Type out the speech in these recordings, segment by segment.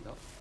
있습니다.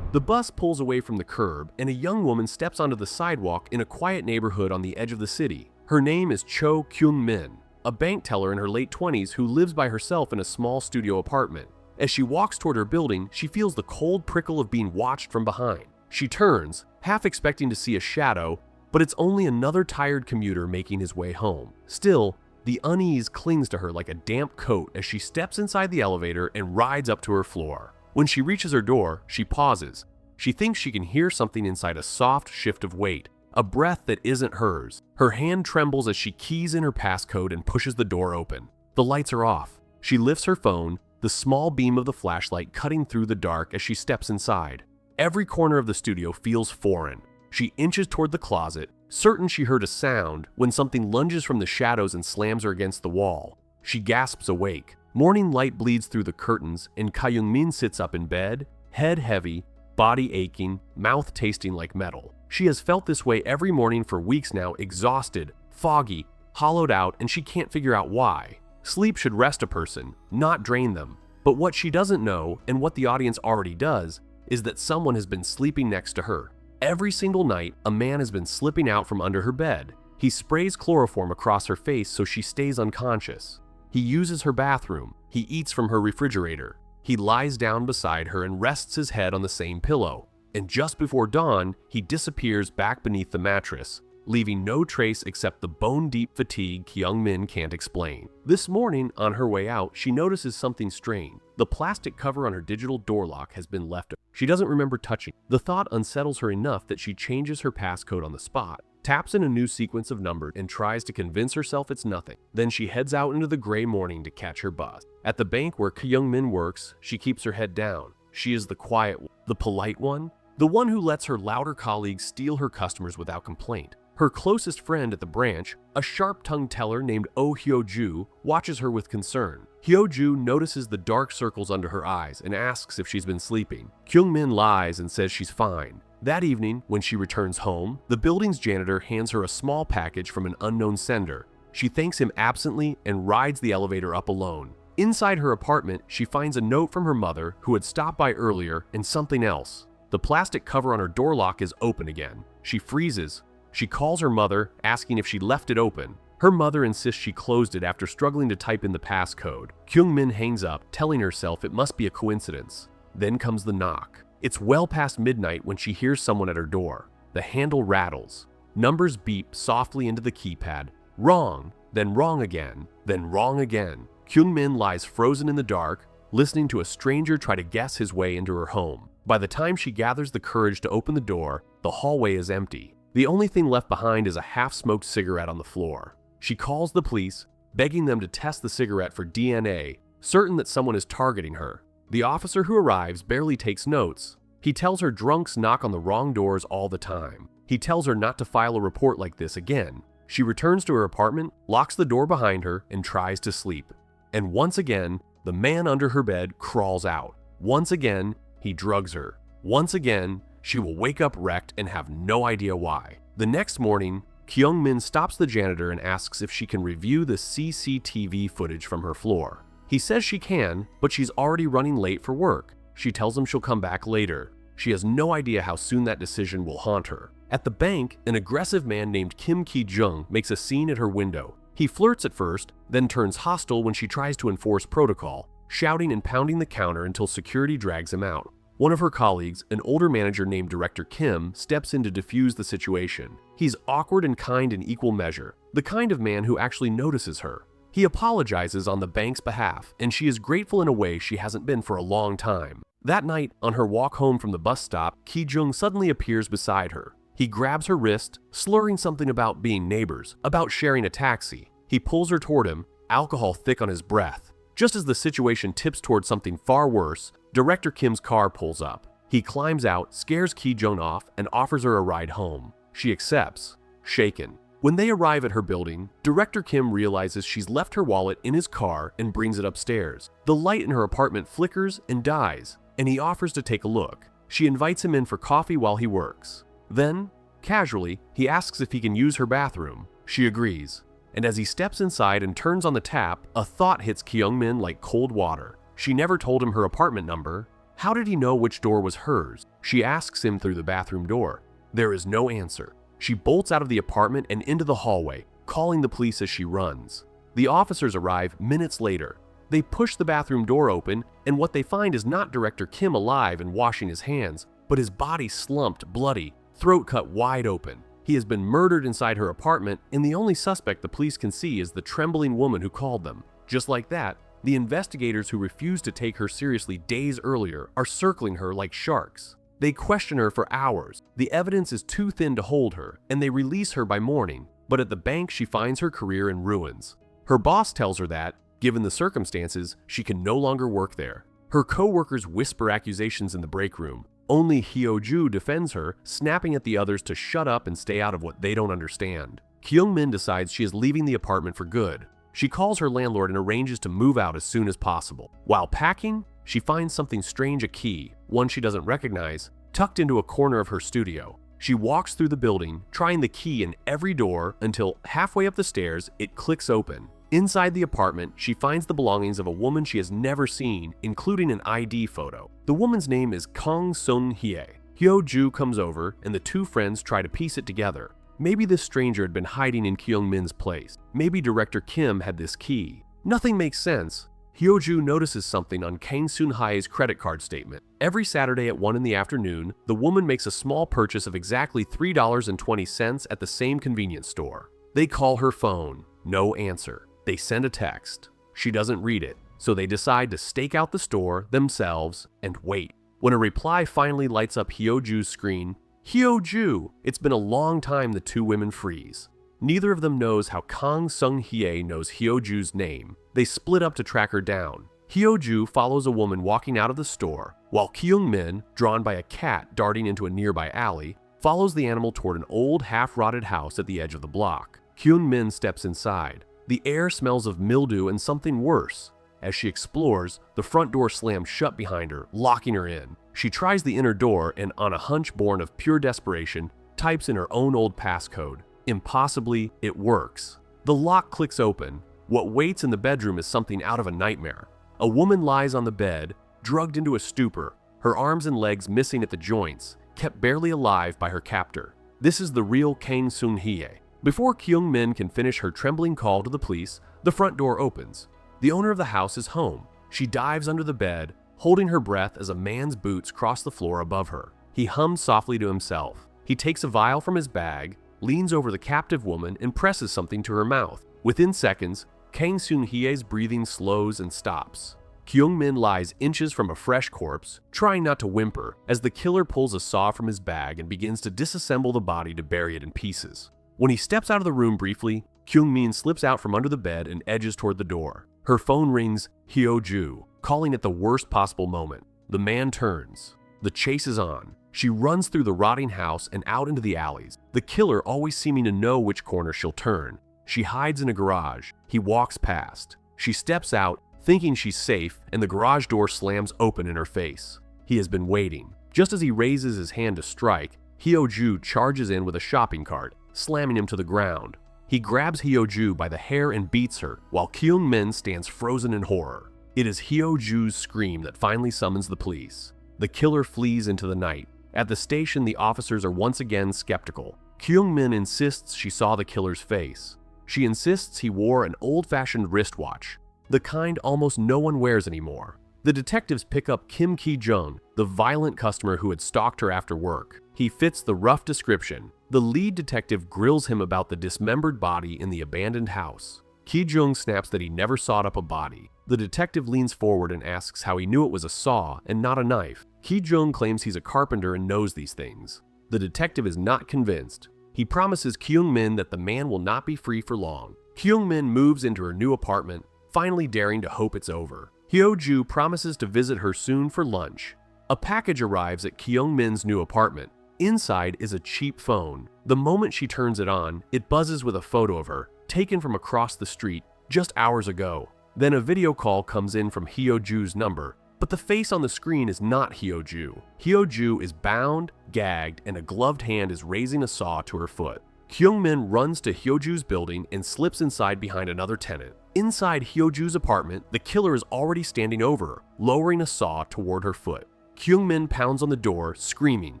The bus pulls away from the curb, and a young woman steps onto the sidewalk in a quiet neighborhood on the edge of the city. Her name is Kyung-min, a bank teller in her late 20s who lives by herself in a small studio apartment. As she walks toward her building, she feels the cold prickle of being watched from behind. She turns, half expecting to see a shadow, but it's only another tired commuter making his way home. Still, the unease clings to her like a damp coat as she steps inside the elevator and rides up to her floor. When she reaches her door, she pauses. She thinks she can hear something inside a soft shift of weight, a breath that isn't hers. Her hand trembles as she keys in her passcode and pushes the door open. The lights are off. She lifts her phone, the small beam of the flashlight cutting through the dark as she steps inside. Every corner of the studio feels foreign. She inches toward the closet, certain she heard a sound, when something lunges from the shadows and slams her against the wall. She gasps awake. Morning light bleeds through the curtains, and Kyung-min sits up in bed, head heavy, body aching, mouth tasting like metal. She has felt this way every morning for weeks now, exhausted, foggy, hollowed out, and she can't figure out why. Sleep should rest a person, not drain them. But what she doesn't know, and what the audience already does, is that someone has been sleeping next to her. Every single night, a man has been slipping out from under her bed. He sprays chloroform across her face so she stays unconscious. He uses her bathroom. He eats from her refrigerator. He lies down beside her and rests his head on the same pillow. And just before dawn, he disappears back beneath the mattress, leaving no trace except the bone-deep fatigue Kyung-min can't explain. This morning, on her way out, she notices something strange. The plastic cover on her digital door lock has been left. She doesn't remember touching. The thought unsettles her enough that she changes her passcode on the spot, taps in a new sequence of numbers, and tries to convince herself it's nothing. Then she heads out into the gray morning to catch her bus. At the bank where Kyung-min works, she keeps her head down. She is the quiet one, the polite one, the one who lets her louder colleagues steal her customers without complaint. Her closest friend at the branch, a sharp-tongued teller named Oh Hyo-ju, watches her with concern. Hyo-ju notices the dark circles under her eyes and asks if she's been sleeping. Kyung-min lies and says she's fine. That evening, when she returns home, the building's janitor hands her a small package from an unknown sender. She thanks him absently and rides the elevator up alone. Inside her apartment, she finds a note from her mother, who had stopped by earlier, and something else. The plastic cover on her door lock is open again. She freezes. She calls her mother, asking if she left it open. Her mother insists she closed it after struggling to type in the passcode. Kyung-min hangs up, telling herself it must be a coincidence. Then comes the knock. It's well past midnight when she hears someone at her door. The handle rattles. Numbers beep softly into the keypad. Wrong, then wrong again, then wrong again. Kyung-min lies frozen in the dark, listening to a stranger try to guess his way into her home. By the time she gathers the courage to open the door, the hallway is empty. The only thing left behind is a half-smoked cigarette on the floor. She calls the police, begging them to test the cigarette for DNA, certain that someone is targeting her. The officer who arrives barely takes notes. He tells her drunks knock on the wrong doors all the time. He tells her not to file a report like this again. She returns to her apartment, locks the door behind her, and tries to sleep. And once again, the man under her bed crawls out. Once again, he drugs her. Once again, she will wake up wrecked and have no idea why. The next morning, Kyung-min stops the janitor and asks if she can review the CCTV footage from her floor. He says she can, but she's already running late for work. She tells him she'll come back later. She has no idea how soon that decision will haunt her. At the bank, an aggressive man named Kim Ki-jung makes a scene at her window. He flirts at first, then turns hostile when she tries to enforce protocol, shouting and pounding the counter until security drags him out. One of her colleagues, an older manager named Director Kim, steps in to defuse the situation. He's awkward and kind in equal measure, the kind of man who actually notices her. He apologizes on the bank's behalf, and she is grateful in a way she hasn't been for a long time. That night, on her walk home from the bus stop, Ki-jung suddenly appears beside her. He grabs her wrist, slurring something about being neighbors, about sharing a taxi. He pulls her toward him, alcohol thick on his breath. Just as the situation tips toward something far worse, Director Kim's car pulls up. He climbs out, scares Ki-jung off, and offers her a ride home. She accepts, shaken. When they arrive at her building, Director Kim realizes she's left her wallet in his car and brings it upstairs. The light in her apartment flickers and dies, and he offers to take a look. She invites him in for coffee while he works. Then, casually, he asks if he can use her bathroom. She agrees. And as he steps inside and turns on the tap, a thought hits Kyung-min like cold water. She never told him her apartment number. How did he know which door was hers? She asks him through the bathroom door. There is no answer. She bolts out of the apartment and into the hallway, calling the police as she runs. The officers arrive minutes later. They push the bathroom door open, and what they find is not Director Kim alive and washing his hands, but his body slumped, bloody, throat cut wide open. He has been murdered inside her apartment, and the only suspect the police can see is the trembling woman who called them. Just like that, the investigators who refused to take her seriously days earlier are circling her like sharks. They question her for hours. The evidence is too thin to hold her, and they release her by morning. But at the bank, she finds her career in ruins. Her boss tells her that, given the circumstances, she can no longer work there. Her co-workers whisper accusations in the break room. Only Hyo-ju defends her, snapping at the others to shut up and stay out of what they don't understand. Kyung-min decides she is leaving the apartment for good. She calls her landlord and arranges to move out as soon as possible. While packing, she finds something strange, a key, one she doesn't recognize, tucked into a corner of her studio. She walks through the building, trying the key in every door until halfway up the stairs, it clicks open. Inside the apartment, she finds the belongings of a woman she has never seen, including an ID photo. The woman's name is Kang Sun-hye. Hyo-ju comes over, and the two friends try to piece it together. Maybe this stranger had been hiding in Kyung-min's place. Maybe Director Kim had this key. Nothing makes sense. Hyo-ju notices something on Kang Sun-hye's credit card statement. Every Saturday at 1 in the afternoon, the woman makes a small purchase of exactly $3.20 at the same convenience store. They call her phone. No answer. They send a text. She doesn't read it, so they decide to stake out the store themselves and wait. When a reply finally lights up Hyo-ju's screen, Hyo-ju! It's been a long time. The two women freeze. Neither of them knows how Kang Sun-hye knows Hyo-ju's name. They split up to track her down. Hyo-ju follows a woman walking out of the store, while Kyung-min, drawn by a cat darting into a nearby alley, follows the animal toward an old, half-rotted house at the edge of the block. Kyung-min steps inside. The air smells of mildew and something worse. As she explores, the front door slams shut behind her, locking her in. She tries the inner door and, on a hunch born of pure desperation, types in her own old passcode. Impossibly, it works. The lock clicks open. What waits in the bedroom is something out of a nightmare. A woman lies on the bed, drugged into a stupor, her arms and legs missing at the joints, kept barely alive by her captor. This is the real Kang Sun-hye. Before Kyung-min can finish her trembling call to the police, the front door opens. The owner of the house is home. She dives under the bed, holding her breath as a man's boots cross the floor above her. He hums softly to himself. He takes a vial from his bag, leans over the captive woman, and presses something to her mouth. Within seconds, Kang Sun-hye's breathing slows and stops. Kyung-min lies inches from a fresh corpse, trying not to whimper, as the killer pulls a saw from his bag and begins to disassemble the body to bury it in pieces. When he steps out of the room briefly, Kyung-min slips out from under the bed and edges toward the door. Her phone rings, Hyo-ju, calling at the worst possible moment. The man turns. The chase is on. She runs through the rotting house and out into the alleys, the killer always seeming to know which corner she'll turn. She hides in a garage. He walks past. She steps out, thinking she's safe, and the garage door slams open in her face. He has been waiting. Just as he raises his hand to strike, Hyo-ju charges in with a shopping cart, slamming him to the ground. He grabs Hyo-ju by the hair and beats her, while Kyung-min stands frozen in horror. It is Hyo-ju's scream that finally summons the police. The killer flees into the night. At the station, the officers are once again skeptical. Kyung-min insists she saw the killer's face. She insists he wore an old-fashioned wristwatch, the kind almost no one wears anymore. The detectives pick up Kim Ki-jung, the violent customer who had stalked her after work. He fits the rough description. The lead detective grills him about the dismembered body in the abandoned house. Ki-jung snaps that he never sawed up a body. The detective leans forward and asks how he knew it was a saw and not a knife. Ki-jung claims he's a carpenter and knows these things. The detective is not convinced. He promises Kyung-min that the man will not be free for long. Kyung-min moves into her new apartment, finally daring to hope it's over. Hyo-ju promises to visit her soon for lunch. A package arrives at Kyung-min's new apartment. Inside is a cheap phone. The moment she turns it on, it buzzes with a photo of her, taken from across the street just hours ago. Then a video call comes in from Hyo-ju's number, but the face on the screen is not Hyo-ju. Hyo-ju is bound, gagged, and a gloved hand is raising a saw to her foot. Kyung-min runs to Hyo-ju's building and slips inside behind another tenant. Inside Hyo-ju's apartment, the killer is already standing over her, lowering a saw toward her foot. Kyung-min pounds on the door, screaming,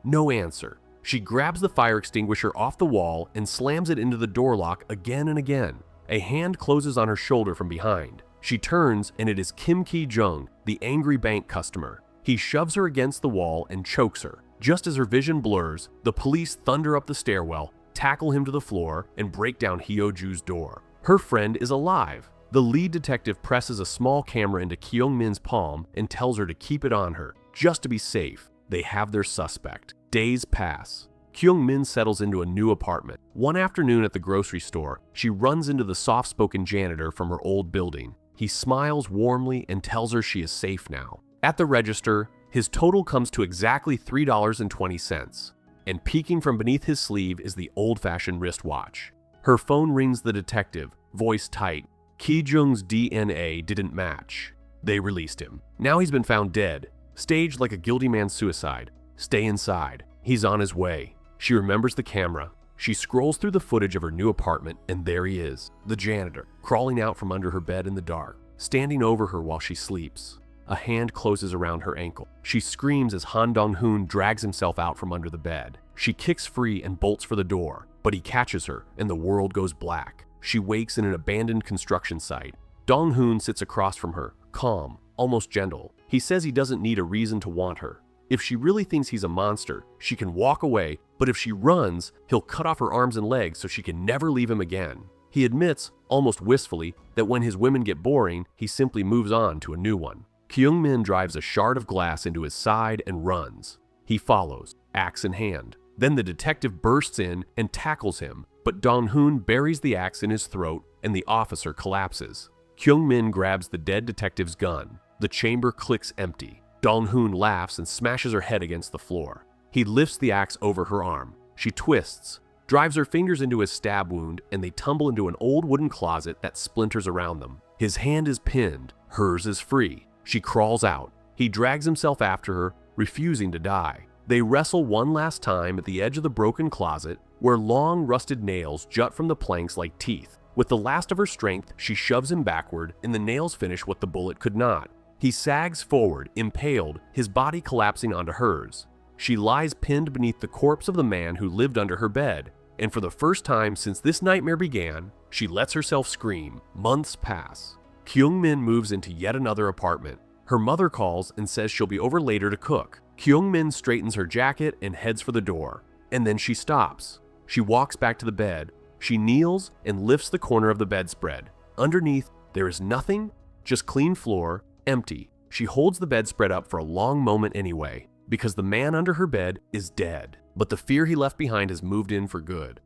no answer. She grabs the fire extinguisher off the wall and slams it into the door lock again and again. A hand closes on her shoulder from behind. She turns and it is Kim Ki-jung, the angry bank customer. He shoves her against the wall and chokes her. Just as her vision blurs, the police thunder up the stairwell, tackle him to the floor, and break down Hyo-ju's door. Her friend is alive. The lead detective presses a small camera into Kyung-min's palm and tells her to keep it on her, just to be safe. They have their suspect. Days pass. Kyung-min settles into a new apartment. One afternoon at the grocery store, she runs into the soft-spoken janitor from her old building. He smiles warmly and tells her she is safe now. At the register, his total comes to exactly $3.20. And peeking from beneath his sleeve is the old-fashioned wristwatch. Her phone rings the detective, voice tight. Ki-jung's DNA didn't match. They released him. Now he's been found dead, staged like a guilty man's suicide. Stay inside. He's on his way. She remembers the camera. She scrolls through the footage of her new apartment, and there he is, the janitor, crawling out from under her bed in the dark, standing over her while she sleeps. A hand closes around her ankle. She screams as Han Dong-hoon drags himself out from under the bed. She kicks free and bolts for the door, but he catches her, and the world goes black. She wakes in an abandoned construction site. Dong-hoon sits across from her, calm, almost gentle. He says he doesn't need a reason to want her. If she really thinks he's a monster, she can walk away, but if she runs, he'll cut off her arms and legs so she can never leave him again. He admits, almost wistfully, that when his women get boring, he simply moves on to a new one. Kyung-min drives a shard of glass into his side and runs. He follows, axe in hand. Then the detective bursts in and tackles him, but Dong-hoon buries the axe in his throat and the officer collapses. Kyung-min grabs the dead detective's gun. The chamber clicks empty. Dong-hoon laughs and smashes her head against the floor. He lifts the axe over her arm. She twists, drives her fingers into his stab wound, and they tumble into an old wooden closet that splinters around them. His hand is pinned. Hers is free. She crawls out. He drags himself after her, refusing to die. They wrestle one last time at the edge of the broken closet, where long, rusted nails jut from the planks like teeth. With the last of her strength, she shoves him backward, and the nails finish what the bullet could not. He sags forward, impaled, his body collapsing onto hers. She lies pinned beneath the corpse of the man who lived under her bed, and for the first time since this nightmare began, she lets herself scream. Months pass. Kyung-min moves into yet another apartment. Her mother calls and says she'll be over later to cook. Kyung-min straightens her jacket and heads for the door, and then she stops. She walks back to the bed. She kneels and lifts the corner of the bedspread. Underneath, there is nothing, just clean floor, empty. She holds the bedspread up for a long moment anyway, because the man under her bed is dead, but the fear he left behind has moved in for good.